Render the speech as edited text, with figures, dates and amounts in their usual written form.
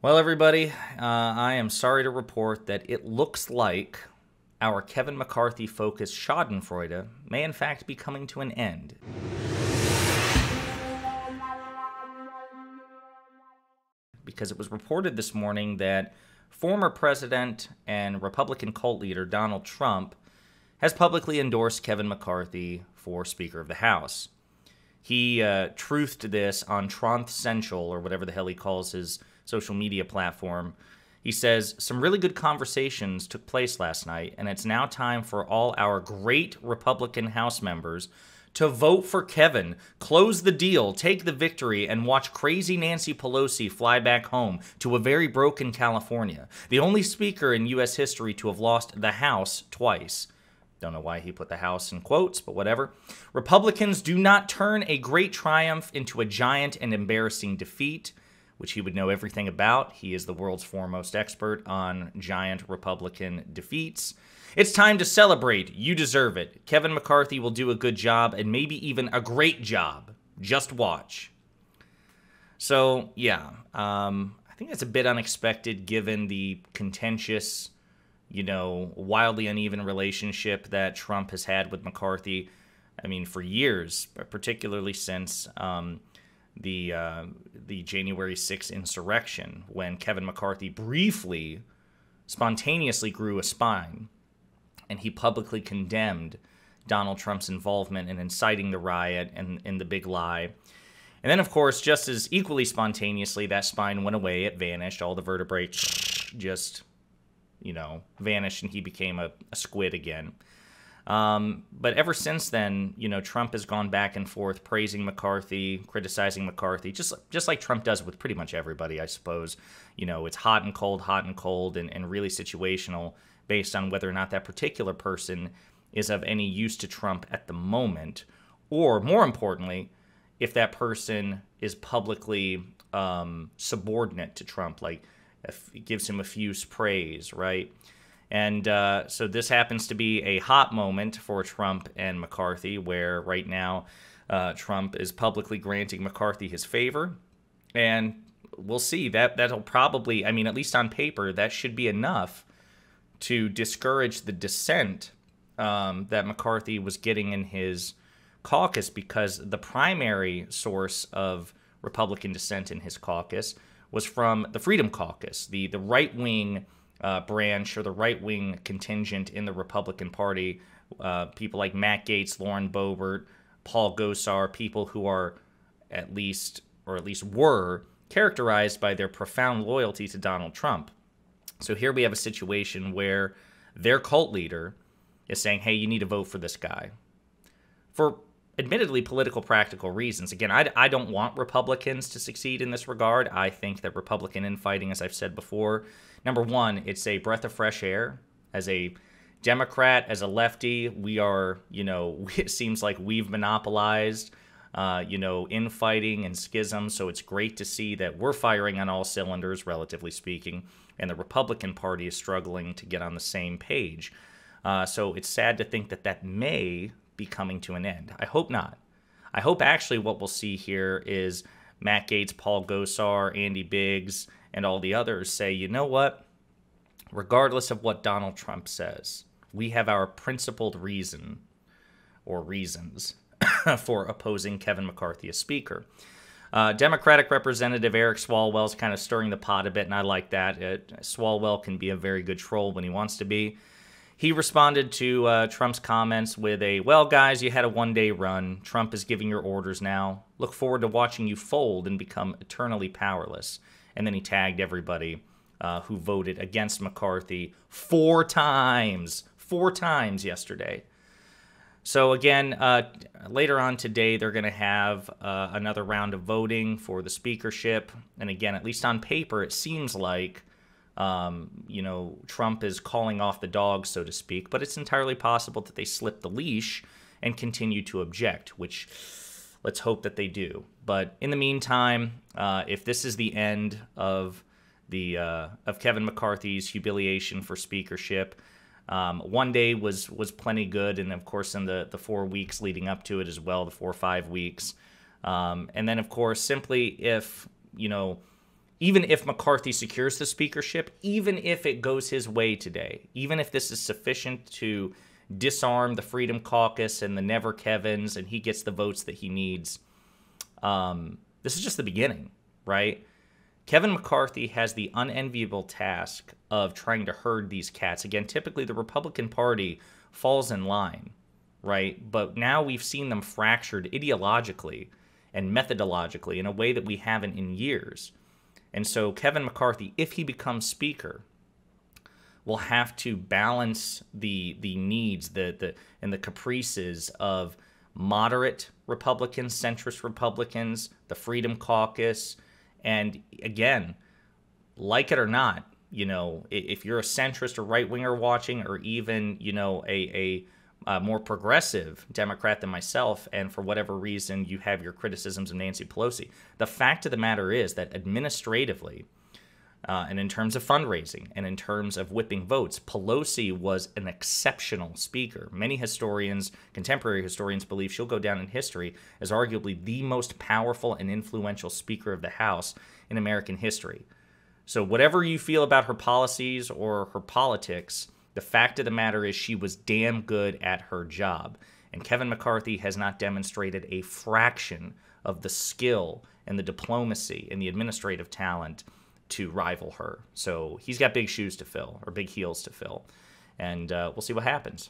Well, everybody, I am sorry to report that it looks like our Kevin McCarthy-focused Schadenfreude may in fact be coming to an end. Because it was reported this morning that former president and Republican cult leader Donald Trump has publicly endorsed Kevin McCarthy for Speaker of the House. He truthed this on Tronth Central, or whatever the hell he calls his social media platform. He says, some really good conversations took place last night, and it's now time for all our great Republican House members to vote for Kevin, close the deal, take the victory, and watch crazy Nancy Pelosi fly back home to a very broken California, the only speaker in U.S. history to have lost the House twice. Don't know why he put the House in quotes, but whatever. Republicans do not turn a great triumph into a giant and embarrassing defeat, which he would know everything about. He is the world's foremost expert on giant Republican defeats. It's time to celebrate. You deserve it. Kevin McCarthy will do a good job, and maybe even a great job. Just watch. So, yeah, I think that's a bit unexpected given the contentious, wildly uneven relationship that Trump has had with McCarthy, for years, particularly since the January 6th insurrection, when Kevin McCarthy briefly, spontaneously grew a spine, and he publicly condemned Donald Trump's involvement in inciting the riot and in the big lie. And then, of course, just as equally spontaneously, that spine went away, it vanished, all the vertebrae just vanished, and he became a squid again. But ever since then, Trump has gone back and forth praising McCarthy, criticizing McCarthy, just like Trump does with pretty much everybody, I suppose. It's hot and cold, and really situational based on whether or not that particular person is of any use to Trump at the moment, or more importantly, if that person is publicly subordinate to Trump, like gives him effuse praise, right? And so this happens to be a hot moment for Trump and McCarthy, where right now Trump is publicly granting McCarthy his favor. And we'll see. That'll probably, at least on paper, that should be enough to discourage the dissent that McCarthy was getting in his caucus, because the primary source of Republican dissent in his caucus was from the Freedom Caucus, the right-wing branch, or the right-wing contingent in the Republican Party. People like Matt Gaetz, Lauren Boebert, Paul Gosar, people who are at least were characterized by their profound loyalty to Donald Trump. So here we have a situation where their cult leader is saying, hey, you need to vote for this guy. For admittedly political practical reasons. Again, I don't want Republicans to succeed in this regard. I think that Republican infighting, as I've said before, number one, it's a breath of fresh air. As a Democrat, as a lefty, we are, it seems like we've monopolized, infighting and schism. So it's great to see that we're firing on all cylinders, relatively speaking, and the Republican Party is struggling to get on the same page. So it's sad to think that may be coming to an end. I hope not. I hope actually what we'll see here is Matt Gaetz, Paul Gosar, Andy Biggs, and all the others say, you know what? Regardless of what Donald Trump says, we have our principled reason or reasons for opposing Kevin McCarthy as Speaker. Democratic Representative Eric Swalwell's kind of stirring the pot a bit, and I like that. Swalwell can be a very good troll when he wants to be. He responded to Trump's comments with a, well, guys, you had a one-day run. Trump is giving your orders now. Look forward to watching you fold and become eternally powerless. And then he tagged everybody who voted against McCarthy 4 times yesterday. So again, later on today, they're going to have another round of voting for the speakership. And again, at least on paper, it seems like Trump is calling off the dogs, so to speak, but it's entirely possible that they slip the leash and continue to object, which let's hope that they do. But in the meantime, if this is the end of Kevin McCarthy's humiliation for speakership, one day was plenty good, and of course in the 4 weeks leading up to it as well, the 4 or 5 weeks, and then of course simply if even if McCarthy secures the speakership, even if it goes his way today, even if this is sufficient to disarm the Freedom Caucus and the Never Kevins and he gets the votes that he needs, this is just the beginning, right? Kevin McCarthy has the unenviable task of trying to herd these cats. Again, typically the Republican Party falls in line, right? But now we've seen them fractured ideologically and methodologically in a way that we haven't in years. And so Kevin McCarthy, if he becomes speaker, will have to balance the needs and the caprices of moderate Republicans, centrist Republicans, the Freedom Caucus, and again, like it or not, you know, if you're a centrist or right-winger watching, or even, you know, a more progressive Democrat than myself, and for whatever reason you have your criticisms of Nancy Pelosi, the fact of the matter is that administratively, and in terms of fundraising and in terms of whipping votes, Pelosi was an exceptional speaker. Many historians, contemporary historians, believe she'll go down in history as arguably the most powerful and influential Speaker of the House in American history. So whatever you feel about her policies or her politics, the fact of the matter is she was damn good at her job. And Kevin McCarthy has not demonstrated a fraction of the skill and the diplomacy and the administrative talent to rival her. So he's got big shoes to fill, or big heels to fill. And we'll see what happens.